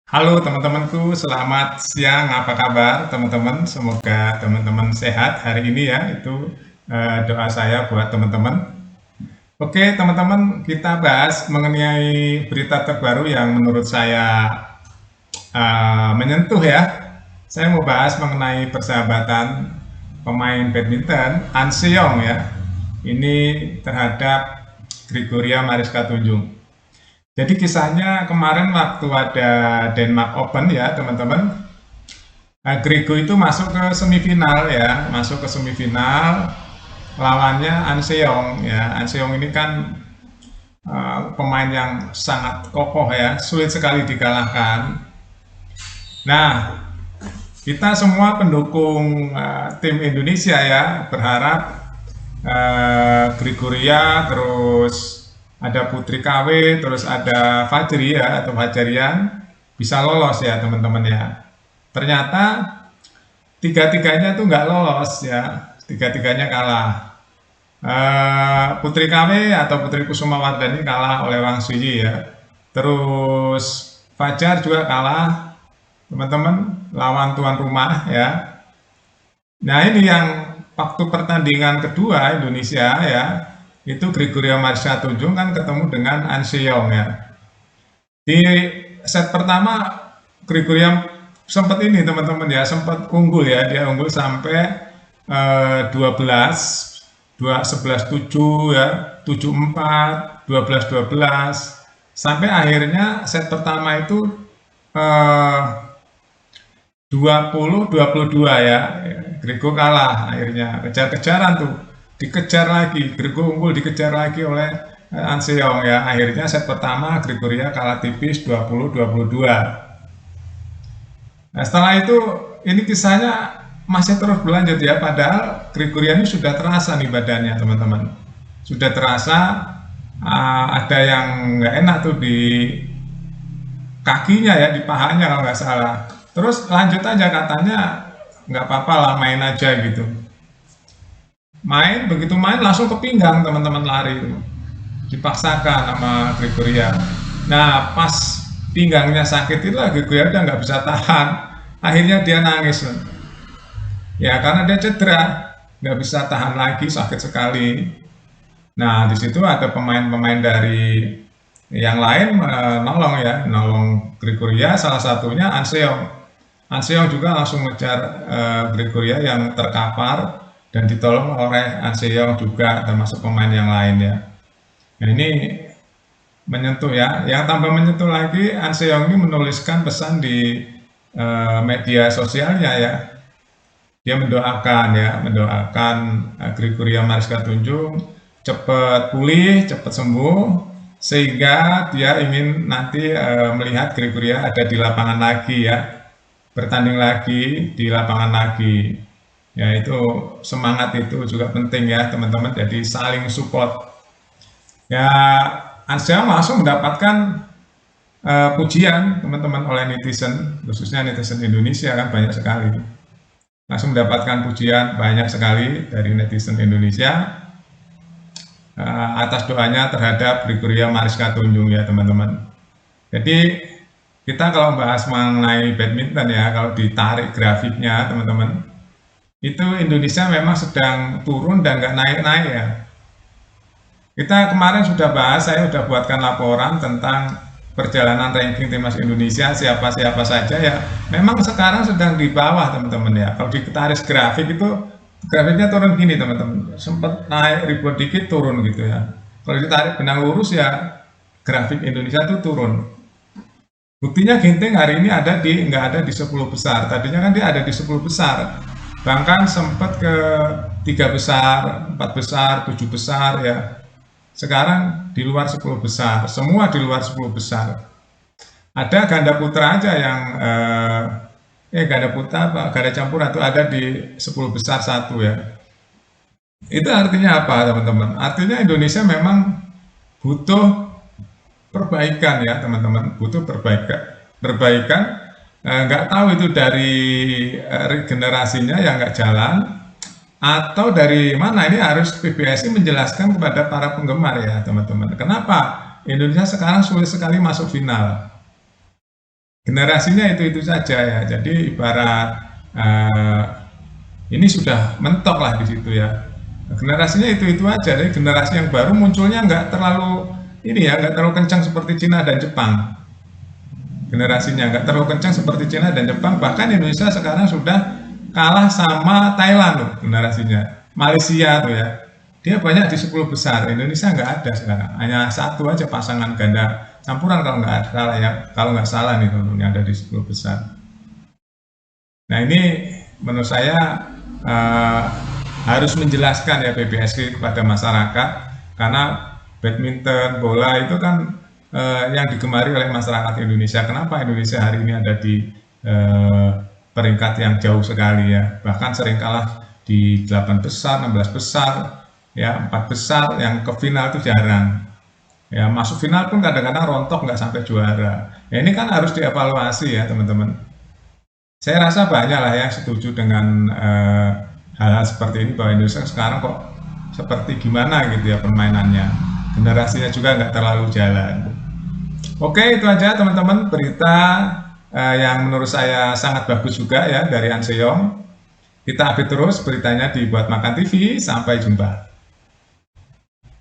Halo teman-temanku, selamat siang. Apa kabar teman-teman? Semoga teman-teman sehat hari ini ya. Itu doa saya buat teman-teman. Oke, teman-teman, kita bahas mengenai berita terbaru yang menurut saya menyentuh ya. Saya mau bahas mengenai persahabatan pemain badminton An Seong ya. Ini terhadap Gregoria Mariska Tunjung. Jadi kisahnya kemarin waktu ada Denmark Open ya teman-teman. Grego itu masuk ke semifinal ya, masuk ke semifinal lawannya An Seong ya. An Seong ini kan pemain yang sangat kokoh ya, sulit sekali dikalahkan. Nah, kita semua pendukung tim Indonesia ya berharap Gregoria, terus ada Putri KW, terus ada Fajri ya atau Fajarian bisa lolos ya teman-teman ya. Ternyata tiga-tiganya tuh nggak lolos ya, tiga-tiganya kalah. Putri KW atau Putri Kusuma Wardani kalah oleh Wang Suyi ya. Terus Fajar juga kalah teman-teman lawan tuan rumah ya. Nah ini yang waktu pertandingan kedua Indonesia ya, itu Gregoria Marsha Tunjung kan ketemu dengan An Seong ya. Di set pertama Gregoria sempat ini teman-teman ya, sempat unggul ya, dia unggul sampai 12, 11 7 ya, 7-4, 12-12 sampai akhirnya set pertama itu eh, 20-22 ya. Grego kalah akhirnya, kejar-kejaran tuh, dikejar lagi, Grego unggul dikejar lagi oleh An Seong ya. Akhirnya set pertama Gregoria kalah tipis 20-22. Nah, setelah itu ini kisahnya masih terus berlanjut ya, padahal Gregoria ini sudah terasa nih badannya teman-teman. Sudah terasa ada yang nggak enak tuh di kakinya ya, di pahanya kalau nggak salah. Terus lanjut aja katanya nggak apa-apa lah main aja gitu. Main, begitu main langsung ke pinggang teman-teman lari. Dipaksakan sama Gregoria. Nah pas pinggangnya sakit itu Gregoria udah nggak bisa tahan. Akhirnya dia nangis. Ya karena dia cedera, nggak bisa tahan lagi, sakit sekali. Nah di situ ada pemain-pemain dari yang lain nolong ya, nolong Gregoria, salah satunya An Seong. An Seong juga langsung ngejar Gregoria yang terkapar dan ditolong oleh An Seong juga termasuk pemain yang lain ya. Nah ini menyentuh ya. Yang tambah menyentuh lagi, An Seong ini menuliskan pesan di media sosialnya ya. Dia mendoakan ya, mendoakan Gregoria Mariska Tunjung cepat pulih, cepat sembuh, sehingga dia ingin nanti melihat Gregoria ada di lapangan lagi ya, bertanding lagi di lapangan lagi. Ya itu semangat itu juga penting ya teman-teman, jadi saling support. Ya Ansyam langsung mendapatkan pujian teman-teman oleh netizen, khususnya netizen Indonesia kan banyak sekali. Langsung mendapatkan pujian banyak sekali dari netizen Indonesia atas doanya terhadap Gregoria Mariska Tunjung ya teman-teman. Jadi kita kalau bahas mengenai badminton ya, kalau ditarik grafiknya teman-teman, itu Indonesia memang sedang turun dan nggak naik-naik ya. Kita kemarin sudah bahas, saya sudah buatkan laporan tentang perjalanan ranking timnas Indonesia, siapa-siapa saja ya. Memang sekarang sedang di bawah teman-teman ya. Kalau ditarik grafik itu, grafiknya turun gini teman-teman. Sempat naik ribuan dikit turun gitu ya. Kalau ditarik benang lurus ya, grafik Indonesia itu turun. Buktinya Ginting hari ini ada di nggak ada di 10 besar. Tadinya kan dia ada di 10 besar. Bahkan sempat ke 3 besar, 4 besar, 7 besar ya. Sekarang di luar 10 besar, semua di luar 10 besar. Ada ganda putra aja yang ganda putra apa ganda campuran itu ada di 10 besar satu ya. Itu artinya apa teman-teman? Artinya Indonesia memang butuh perbaikan ya teman-teman, butuh perbaikan. Perbaikan nggak tahu itu dari regenerasinya yang nggak jalan atau dari mana, ini harus PBSI menjelaskan kepada para penggemar ya teman-teman. Kenapa Indonesia sekarang sulit sekali masuk final? generasinya itu saja ya. Jadi ibarat eh, ini sudah mentok lah di situ ya. Generasinya itu aja. Jadi generasi yang baru munculnya nggak terlalu ini ya, nggak terlalu kencang seperti Cina dan Jepang. Generasinya nggak terlalu kencang seperti Cina dan Jepang. Bahkan Indonesia sekarang sudah kalah sama Thailand loh generasinya. Malaysia tuh ya. Dia banyak di 10 besar. Indonesia nggak ada sekarang. Hanya satu aja pasangan ganda campuran kalau nggak salah ya. Kalau nggak salah nih teman yang ada di 10 besar. Nah ini menurut saya eh, harus menjelaskan ya PBSI kepada masyarakat karena badminton, bola itu kan yang digemari oleh masyarakat Indonesia. Kenapa Indonesia hari ini ada di eh, peringkat yang jauh sekali ya, bahkan sering kalah di 8 besar, 16 besar, ya 4 besar, yang ke final itu jarang. Ya masuk final pun kadang-kadang rontok nggak sampai juara. Ya ini kan harus dievaluasi ya teman-teman. Saya rasa banyak lah yang setuju dengan hal-hal seperti ini bahwa Indonesia sekarang kok seperti gimana gitu ya permainannya. Generasinya juga nggak terlalu jalan. Oke, itu aja teman-teman berita yang menurut saya sangat bagus juga ya dari An Seyong. Kita update terus beritanya di Buat Makan TV. Sampai jumpa.